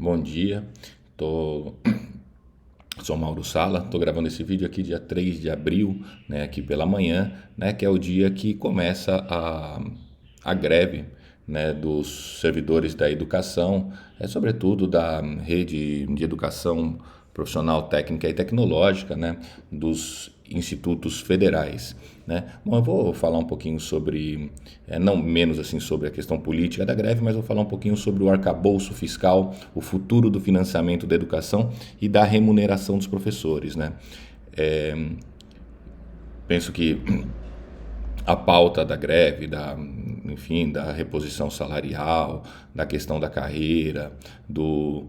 Bom dia, tô... sou Mauro Sala, estou gravando esse vídeo aqui dia 3 de abril, né, aqui pela manhã, né, que é o dia que começa a greve, né, dos servidores da educação, sobretudo da rede de educação profissional, técnica e tecnológica, né, dos institutos federais, né? Bom, eu vou falar um pouquinho sobre, não menos assim sobre a questão política da greve, mas vou falar um pouquinho sobre o arcabouço fiscal, o futuro do financiamento da educação e da remuneração dos professores, né? É, Penso que a pauta da greve, enfim, da reposição salarial, da questão da carreira, do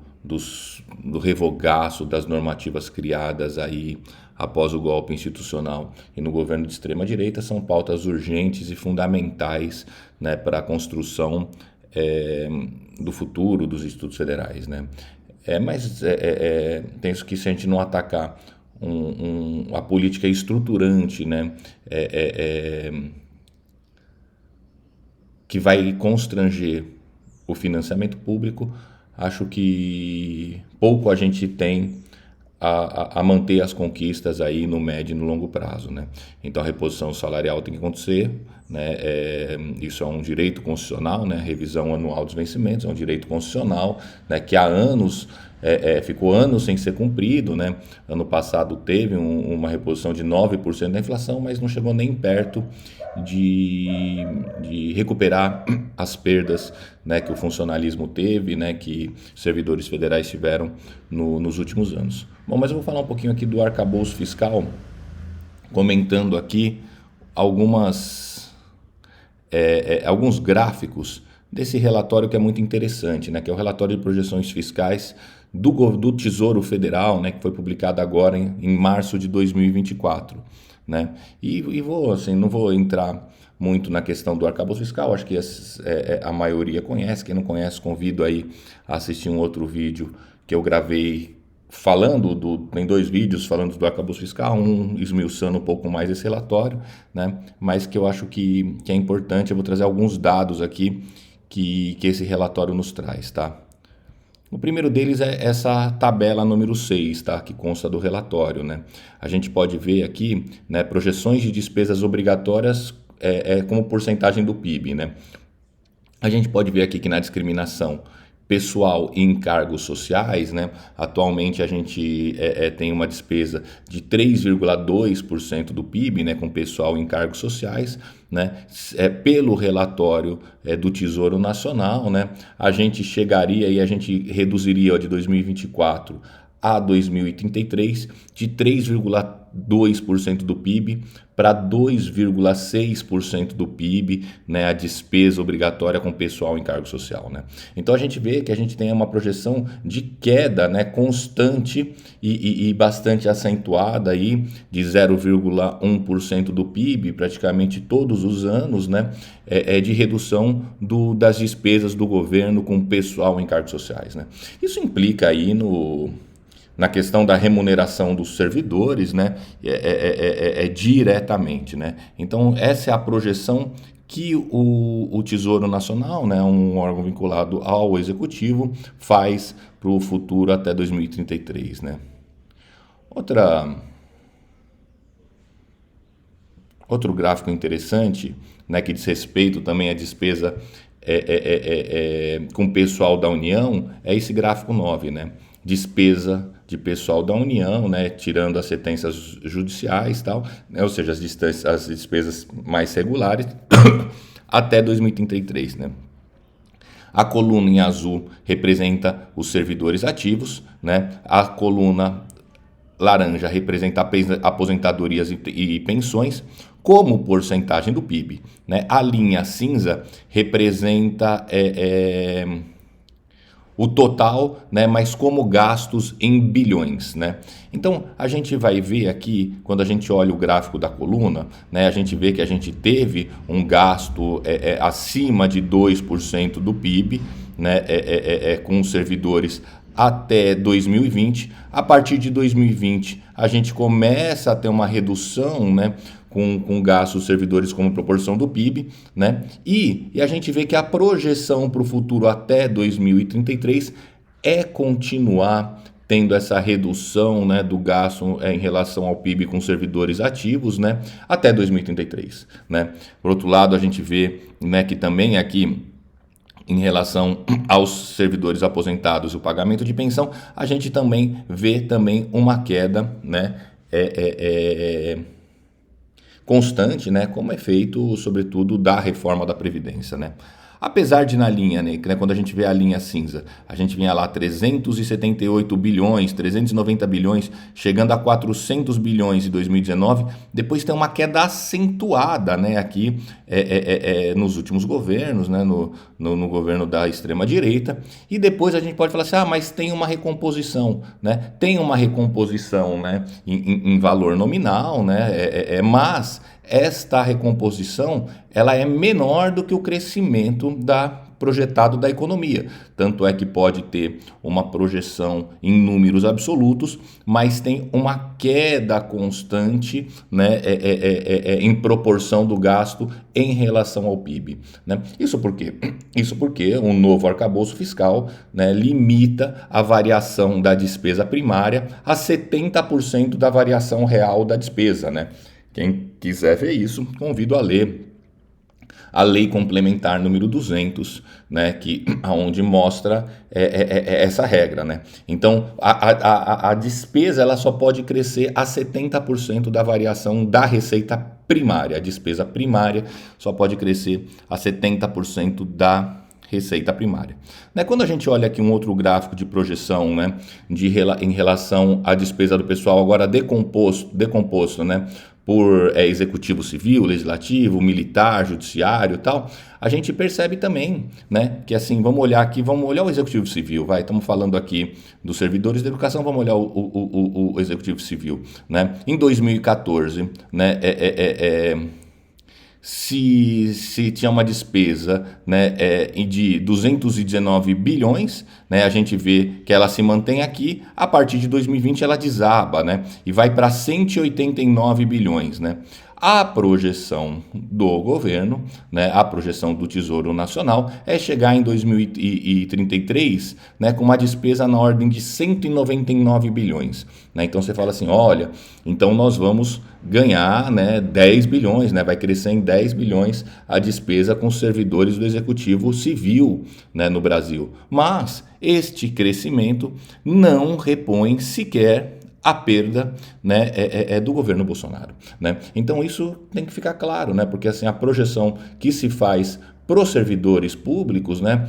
revogaço das normativas criadas aí após o golpe institucional e no governo de extrema-direita são pautas urgentes e fundamentais, né, para a construção do futuro dos institutos federais, né? Penso que se a gente não atacar a política estruturante, né, que vai constranger o financiamento público, acho que pouco a gente tem a manter as conquistas aí no médio e no longo prazo, né? Então a reposição salarial tem que acontecer, né? Isso é um direito constitucional, né? A revisão anual dos vencimentos é um direito constitucional, né? Que há anos ficou anos sem ser cumprido, né? Ano passado teve uma reposição de 9% da inflação, mas não chegou nem perto de recuperar as perdas, né, que o funcionalismo teve, né, que servidores federais tiveram nos últimos anos. Bom, mas eu vou falar um pouquinho aqui do arcabouço fiscal, comentando aqui alguns gráficos desse relatório que é muito interessante, né, que é o relatório de projeções fiscais do Tesouro Federal, né, que foi publicado agora em março de 2024. Né? E vou, assim, não vou entrar muito na questão do arcabouço fiscal, acho que a maioria conhece, quem não conhece convido aí a assistir um outro vídeo que eu gravei tem dois vídeos falando do arcabouço fiscal, um esmiuçando um pouco mais esse relatório, né? Mas que eu acho que é importante, eu vou trazer alguns dados aqui que esse relatório nos traz, tá? O primeiro deles é essa tabela número 6, tá? Que consta do relatório, né? A gente pode ver aqui, né, projeções de despesas obrigatórias como porcentagem do PIB, né? A gente pode ver aqui que na discriminação pessoal e encargos sociais, né? Atualmente a gente tem uma despesa de 3,2% do PIB, né? Com pessoal e encargos sociais, né? Pelo relatório do Tesouro Nacional, né? A gente chegaria e a gente reduziria de 2024 a 2033 de 3,2% do PIB para 2,6% do PIB, né, a despesa obrigatória com pessoal em cargo social, né? Então a gente vê que a gente tem uma projeção de queda, né, constante e bastante acentuada aí de 0,1% do PIB praticamente todos os anos, né, de redução das despesas do governo com pessoal em cargos sociais, né? Isso implica aí na questão da remuneração dos servidores, né, diretamente, né? Então essa é a projeção que o Tesouro Nacional, né, um órgão vinculado ao Executivo, faz para o futuro até 2033, né? Outra Outro gráfico interessante, né, que diz respeito também à despesa com o pessoal da União, é esse gráfico 9, né? Despesa de pessoal da União, né, tirando as sentenças judiciais, tal, né, ou seja, as despesas mais regulares, até 2033, né? A coluna em azul representa os servidores ativos, né? A coluna laranja representa aposentadorias e pensões como porcentagem do PIB, né? A linha cinza representa o total, né, mas como gastos em bilhões, né? Então a gente vai ver aqui, quando a gente olha o gráfico da coluna, né, a gente vê que a gente teve um gasto acima de 2% do PIB, né, com os servidores até 2020. A partir de 2020 a gente começa a ter uma redução, né, com gastos servidores como proporção do PIB, né? E a gente vê que a projeção para o futuro até 2033 é continuar tendo essa redução, né, do gasto em relação ao PIB com servidores ativos, né, até 2033, né. Por outro lado, a gente vê, né, que também aqui em relação aos servidores aposentados e o pagamento de pensão, a gente também vê também uma queda, né, constante, né, como é feito, sobretudo, da reforma da Previdência, né. Apesar de na linha, né, quando a gente vê a linha cinza, a gente vinha lá 378 bilhões, 390 bilhões, chegando a 400 bilhões em 2019, depois tem uma queda acentuada, né, aqui nos últimos governos, né, no governo da extrema-direita, e depois a gente pode falar assim, mas tem uma recomposição, né, né, em valor nominal, né, mas esta recomposição ela é menor do que o crescimento projetado da economia. Tanto é que pode ter uma projeção em números absolutos, mas tem uma queda constante, né, em proporção do gasto em relação ao PIB. Né? Isso por quê? Isso porque o novo arcabouço fiscal, né, limita a variação da despesa primária a 70% da variação real da despesa, né? Quem quiser ver isso, convido a ler a Lei Complementar número 200, né, onde mostra essa regra. Né? Então, a despesa ela só pode crescer a 70% da variação da receita primária. A despesa primária só pode crescer a 70% da receita primária. Né? Quando a gente olha aqui um outro gráfico de projeção, né, em relação à despesa do pessoal, agora decomposto, né, por executivo civil, legislativo, militar, judiciário e tal, a gente percebe também, né, que assim, vamos olhar o executivo civil, estamos falando aqui dos servidores da educação, vamos olhar o executivo civil, né, em 2014, né, se tinha uma despesa, né, de 219 bilhões, né, a gente vê que ela se mantém aqui, a partir de 2020 ela desaba, né, e vai para 189 bilhões. Né. A projeção do governo, né, a projeção do Tesouro Nacional é chegar em 2033, né, com uma despesa na ordem de 199 bilhões. Né? Então você fala assim, olha, então nós vamos ganhar, né, 10 bilhões, né, vai crescer em 10 bilhões a despesa com os servidores do Executivo Civil, né, no Brasil. Mas este crescimento não repõe sequer a perda, né, do governo Bolsonaro. Né? Então isso tem que ficar claro, né? Porque assim, a projeção que se faz para os servidores públicos, né,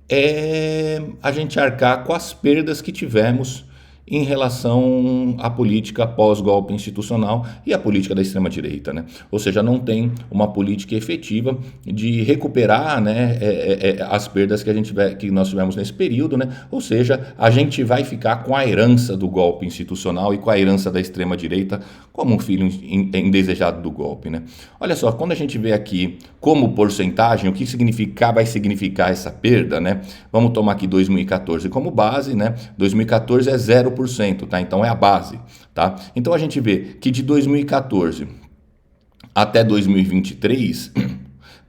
é a gente arcar com as perdas que tivemos em relação à política pós-golpe institucional e à política da extrema-direita. Né? Ou seja, não tem uma política efetiva de recuperar, né, as perdas que nós tivemos nesse período. Né? Ou seja, a gente vai ficar com a herança do golpe institucional e com a herança da extrema-direita como um filho indesejado do golpe. Né? Olha só, quando a gente vê aqui como porcentagem, o que vai significar essa perda, né? Vamos tomar aqui 2014 como base, né? 2014 é 0%, tá? Então é a base, tá? Então a gente vê que de 2014 até 2023,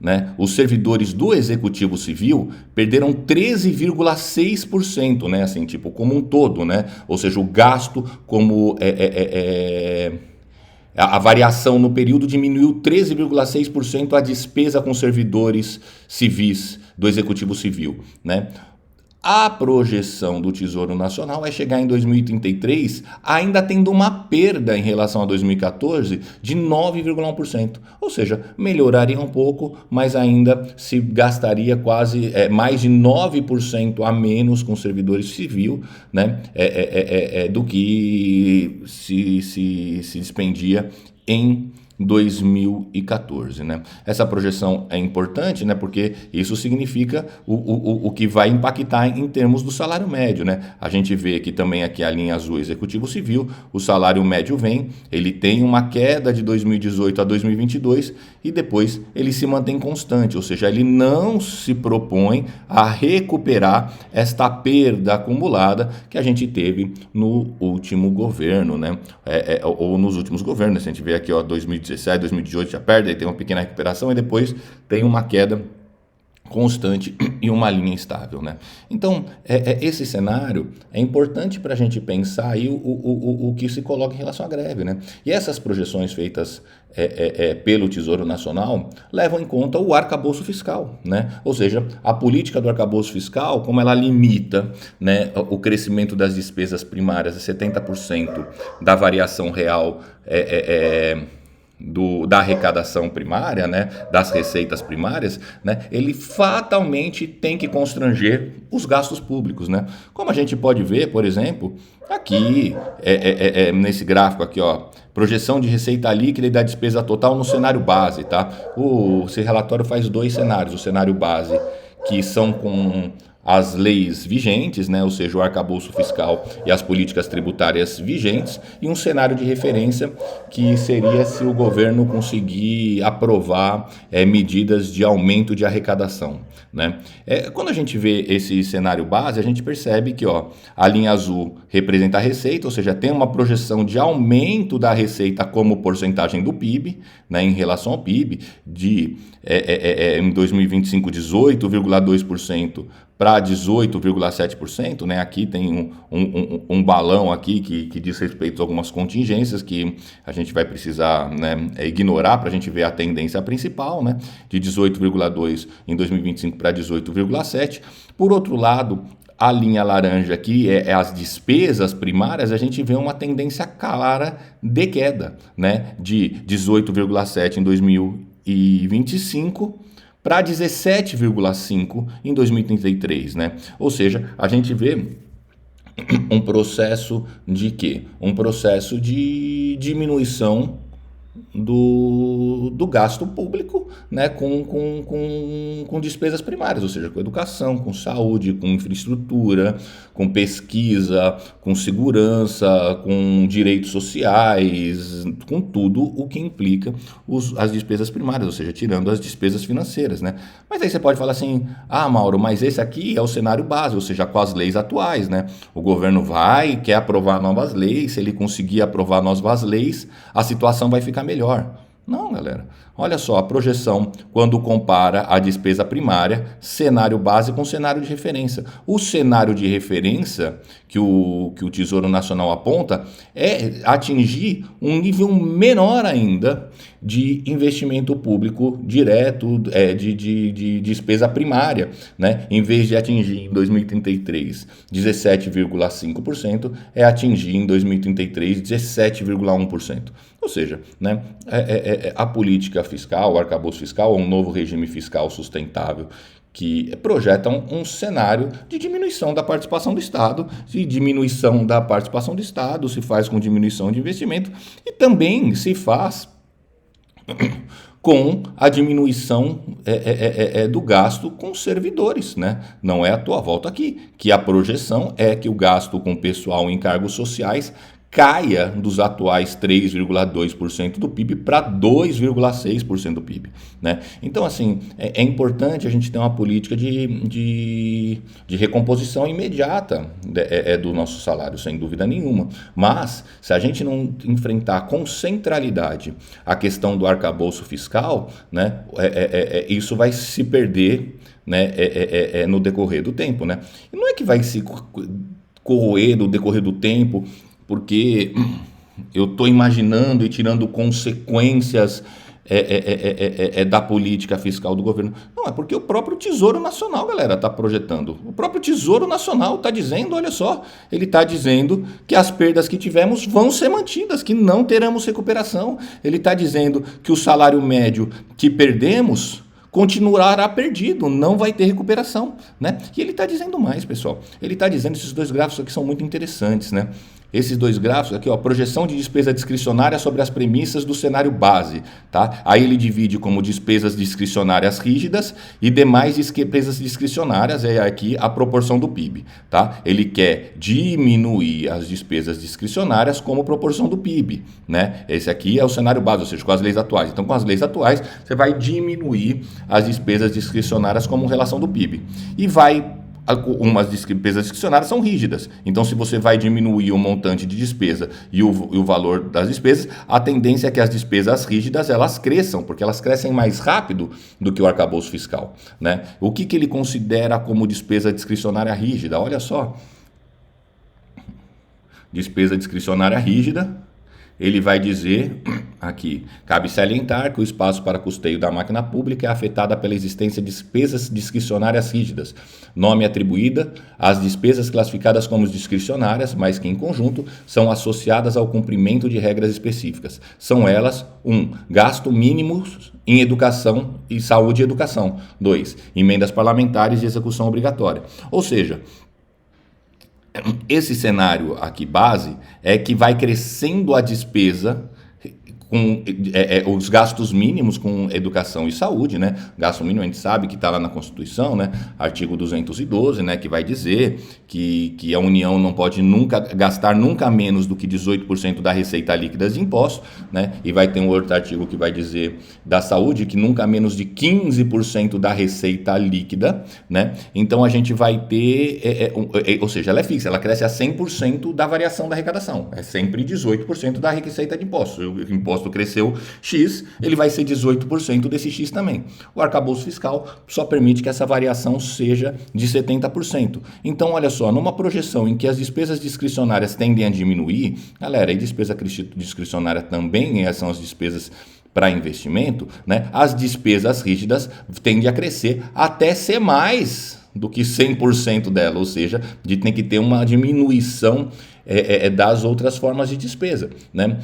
né, os servidores do Executivo Civil perderam 13,6%, né? Assim, tipo, como um todo, né? Ou seja, o gasto como a variação no período diminuiu 13,6% a despesa com servidores civis do Executivo Civil. Né? A projeção do Tesouro Nacional é chegar em 2033 ainda tendo uma perda em relação a 2014 de 9,1%. Ou seja, melhoraria um pouco, mas ainda se gastaria quase mais de 9% a menos com servidores civil, né, do que se despendia em 2014. Né? Essa projeção é importante, né, porque isso significa o que vai impactar em termos do salário médio. Né? A gente vê que também aqui a linha azul Executivo Civil, o salário médio ele tem uma queda de 2018 a 2022 e depois ele se mantém constante, ou seja, ele não se propõe a recuperar esta perda acumulada que a gente teve no último governo, né? Ou nos últimos governos. A gente vê aqui, ó, 2017, 2018 já perde, aí tem uma pequena recuperação e depois tem uma queda constante e uma linha estável, né? Então, esse cenário é importante para a gente pensar aí o que se coloca em relação à greve, né? E essas projeções feitas pelo Tesouro Nacional levam em conta o arcabouço fiscal, né? Ou seja, a política do arcabouço fiscal, como ela limita, né, o crescimento das despesas primárias a 70% da variação real da arrecadação primária, né, das receitas primárias, né, ele fatalmente tem que constranger os gastos públicos, né? Como a gente pode ver, por exemplo, aqui nesse gráfico aqui, ó, projeção de receita líquida e da despesa total no cenário base, tá? Esse relatório faz dois cenários, o cenário base, que são com as leis vigentes, né, ou seja, o arcabouço fiscal e as políticas tributárias vigentes, e um cenário de referência que seria se o governo conseguir aprovar medidas de aumento de arrecadação, né? Quando a gente vê esse cenário base, a gente percebe que, ó, a linha azul representa a receita, ou seja, tem uma projeção de aumento da receita como porcentagem do PIB, né, em relação ao PIB, em 2025, 18,2% para 18,7%, né? Aqui tem um balão aqui que diz respeito a algumas contingências que a gente vai precisar, né, ignorar para a gente ver a tendência principal, né? De 18,2% em 2025 para 18,7%. Por outro lado, a linha laranja aqui é as despesas primárias, a gente vê uma tendência clara de queda, né? De 18,7% em 2025 para 17,5% em 2033, né? Ou seja, a gente vê um processo de quê? Um processo de diminuição do gasto público, né, com despesas primárias, ou seja, com educação, com saúde, com infraestrutura, com pesquisa, com segurança, com direitos sociais, com tudo o que implica as despesas primárias, ou seja, tirando as despesas financeiras, né? Mas aí você pode falar assim, Mauro, mas esse aqui é o cenário base, ou seja, com as leis atuais, né? O governo quer aprovar novas leis, se ele conseguir aprovar novas leis, a situação vai ficar melhor. Não, galera. Olha só, a projeção quando compara a despesa primária, cenário base com cenário de referência. O cenário de referência que o Tesouro Nacional aponta é atingir um nível menor ainda de investimento público direto, de despesa primária, né? Em vez de atingir em 2033 17,5%, é atingir em 2033 17,1%. Ou seja, né, a política fiscal, o arcabouço fiscal, um novo regime fiscal sustentável que projeta um cenário de diminuição da participação do Estado, se faz com diminuição de investimento e também se faz com a diminuição do gasto com servidores, né? Não é à toa, volta aqui, que a projeção é que o gasto com pessoal em cargos sociais caia dos atuais 3,2% do PIB para 2,6% do PIB, né? Então, assim, é importante a gente ter uma política de recomposição imediata do nosso salário, sem dúvida nenhuma. Mas, se a gente não enfrentar com centralidade a questão do arcabouço fiscal, né, isso vai se perder, né, no decorrer do tempo, né? E não é que vai se corroer no decorrer do tempo porque eu estou imaginando e tirando consequências da política fiscal do governo. Não, é porque o próprio Tesouro Nacional, galera, está projetando. O próprio Tesouro Nacional está dizendo, olha só, ele está dizendo que as perdas que tivemos vão ser mantidas, que não teremos recuperação. Ele está dizendo que o salário médio que perdemos continuará perdido, não vai ter recuperação, né? E ele está dizendo mais, pessoal. Ele está dizendo, esses dois gráficos aqui são muito interessantes, né? Esses dois gráficos aqui, ó, projeção de despesa discricionária sobre as premissas do cenário base, tá? Aí ele divide como despesas discricionárias rígidas e demais despesas discricionárias, é aqui a proporção do PIB, tá? Ele quer diminuir as despesas discricionárias como proporção do PIB, né? Esse aqui é o cenário base, ou seja, com as leis atuais. Então, com as leis atuais, você vai diminuir as despesas discricionárias como relação do PIB e vai umas despesas discricionárias são rígidas. Então, se você vai diminuir o montante de despesa e o valor das despesas, a tendência é que as despesas rígidas elas cresçam, porque elas crescem mais rápido do que o arcabouço fiscal, né? O que ele considera como despesa discricionária rígida? Olha só. Despesa discricionária rígida, ele vai dizer aqui, cabe salientar que o espaço para custeio da máquina pública é afetada pela existência de despesas discricionárias rígidas, nome atribuída às despesas classificadas como discricionárias, mas que em conjunto são associadas ao cumprimento de regras específicas. São elas: 1. Gasto mínimo em educação e saúde e educação. 2. Emendas parlamentares de execução obrigatória. Ou seja, esse cenário aqui base é que vai crescendo a despesa com os gastos mínimos com educação e saúde, né? Gasto mínimo a gente sabe que está lá na Constituição, né? Artigo 212, né? Que vai dizer que a União não pode gastar nunca menos do que 18% da receita líquida de impostos, né? E vai ter um outro artigo que vai dizer da saúde que nunca menos de 15% da receita líquida, né? Então a gente vai ter, ou seja, ela é fixa, ela cresce a 100% da variação da arrecadação, é sempre 18% da receita de impostos. O imposto cresceu X, ele vai ser 18% desse X também. O arcabouço fiscal só permite que essa variação seja de 70%. Então, olha só, numa projeção em que as despesas discricionárias tendem a diminuir, galera, e despesa discricionária também são as despesas para investimento, né? As despesas rígidas tendem a crescer até ser mais do que 100% dela, ou seja, tem que ter uma diminuição das outras formas de despesa, né?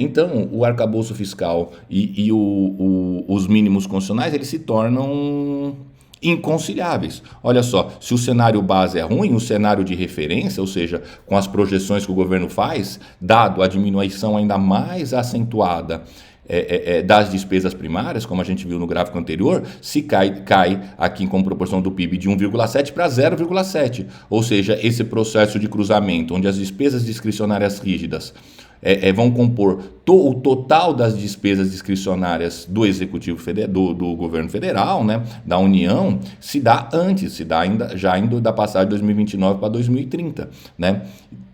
Então, o arcabouço fiscal e os mínimos constitucionais, eles se tornam inconciliáveis. Olha só, se o cenário base é ruim, o cenário de referência, ou seja, com as projeções que o governo faz, dado a diminuição ainda mais acentuada das despesas primárias, como a gente viu no gráfico anterior, se cai aqui com proporção do PIB de 1,7 para 0,7. Ou seja, esse processo de cruzamento, onde as despesas discricionárias rígidas vão compor o total das despesas discricionárias do Executivo do Governo Federal, né, da União, se dá já indo da passagem de 2029 para 2030, né?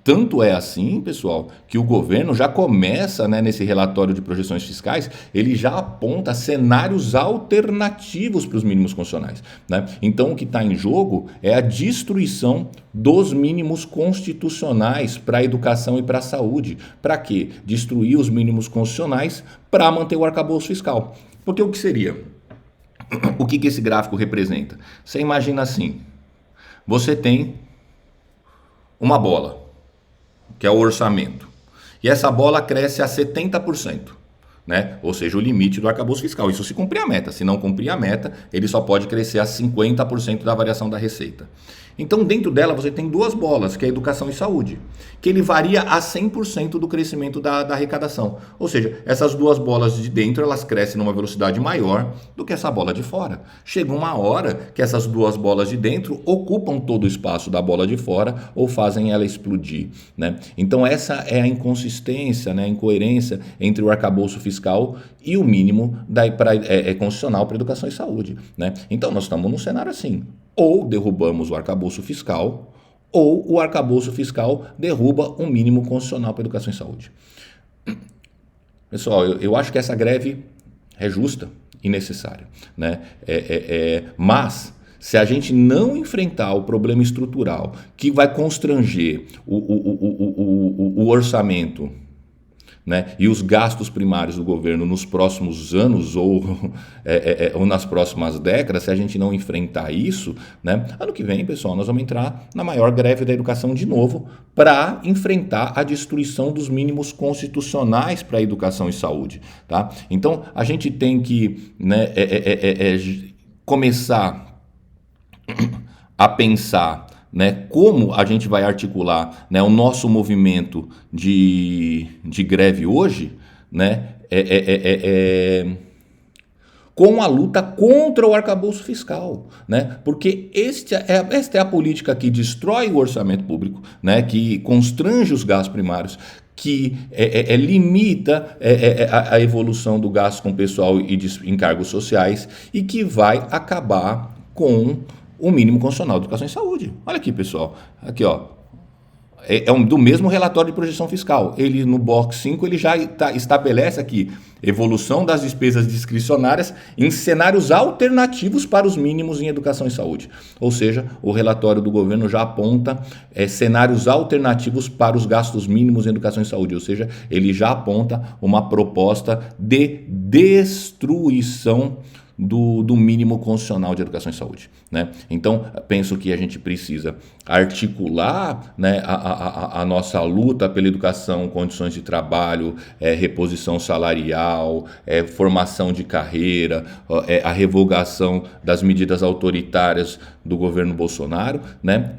Tanto é assim, pessoal, que o governo já começa, né, nesse relatório de projeções fiscais, ele já aponta cenários alternativos para os mínimos constitucionais, né? Então, o que está em jogo é a destruição dos mínimos constitucionais para a educação e para a saúde. Para quê? Destruir os mínimos constitucionais para manter o arcabouço fiscal. Porque o que seria? O que esse gráfico representa? Você imagina assim, você tem uma bola, que é o orçamento. E essa bola cresce a 70%, né? Ou seja, o limite do arcabouço fiscal. Isso se cumprir a meta. Se não cumprir a meta, ele só pode crescer a 50% da variação da receita. Então, dentro dela, você tem duas bolas, que é educação e saúde, que ele varia a 100% do crescimento da arrecadação. Ou seja, essas duas bolas de dentro, elas crescem numa velocidade maior do que essa bola de fora. Chega uma hora que essas duas bolas de dentro ocupam todo o espaço da bola de fora ou fazem ela explodir, né? Então, essa é a inconsistência, né, a incoerência entre o arcabouço fiscal e o mínimo constitucional para educação e saúde, né? Então, nós estamos num cenário assim. Ou derrubamos o arcabouço fiscal, ou o arcabouço fiscal derruba o mínimo constitucional para educação e saúde. Pessoal, eu acho que essa greve é justa e necessária, né? Mas, se a gente não enfrentar o problema estrutural que vai constranger o orçamento, né, e os gastos primários do governo nos próximos anos ou nas próximas décadas, se a gente não enfrentar isso, né, ano que vem, pessoal, nós vamos entrar na maior greve da educação de novo para enfrentar a destruição dos mínimos constitucionais para a educação e saúde, tá? Então, a gente tem que, né, começar a pensar, né, como a gente vai articular, né, o nosso movimento de greve hoje, né, com a luta contra o arcabouço fiscal, né, porque esta é a política que destrói o orçamento público, né, que constrange os gastos primários, que limita a evolução do gasto com pessoal e de encargos sociais e que vai acabar com o mínimo constitucional de educação e saúde. Olha aqui, pessoal. Aqui, ó. Do mesmo relatório de projeção fiscal. Ele, no box 5, ele já estabelece aqui evolução das despesas discricionárias em cenários alternativos para os mínimos em educação e saúde. Ou seja, o relatório do governo já aponta cenários alternativos para os gastos mínimos em educação e saúde. Ou seja, ele já aponta uma proposta de destruição do mínimo constitucional de educação e saúde, né? Então, penso que a gente precisa articular, né, a nossa luta pela educação, condições de trabalho, reposição salarial, formação de carreira, a revogação das medidas autoritárias do governo Bolsonaro, né,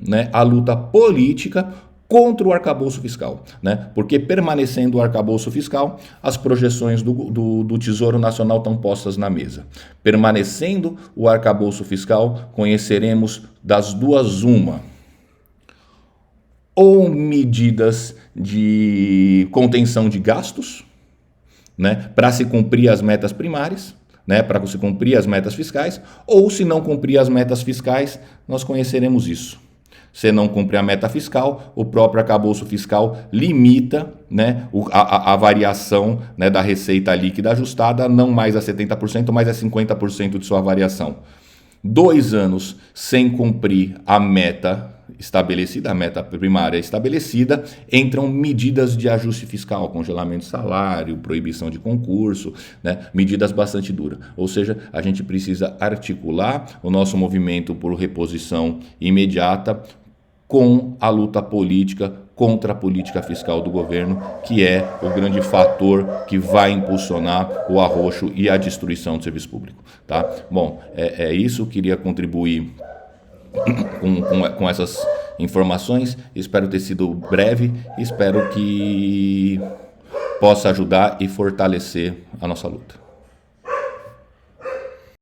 né, a luta política contra o arcabouço fiscal, né? Porque permanecendo o arcabouço fiscal, as projeções do Tesouro Nacional estão postas na mesa. Permanecendo o arcabouço fiscal, conheceremos das duas uma. Ou medidas de contenção de gastos, né? Para se cumprir as metas primárias, né, para se cumprir as metas fiscais, ou se não cumprir as metas fiscais, nós conheceremos isso. Se não cumpre a meta fiscal, o próprio arcabouço fiscal limita, né, a variação, né, da receita líquida ajustada não mais a 70%, mas a 50% de sua variação. 2 anos sem cumprir a meta estabelecida, a meta primária estabelecida, entram medidas de ajuste fiscal, congelamento de salário, proibição de concurso, né, medidas bastante duras. Ou seja, a gente precisa articular o nosso movimento por reposição imediata com a luta política contra a política fiscal do governo, que é o grande fator que vai impulsionar o arroxo e a destruição do serviço público. Tá? Bom, é isso. Queria contribuir com essas informações. Espero ter sido breve. Espero que possa ajudar e fortalecer a nossa luta.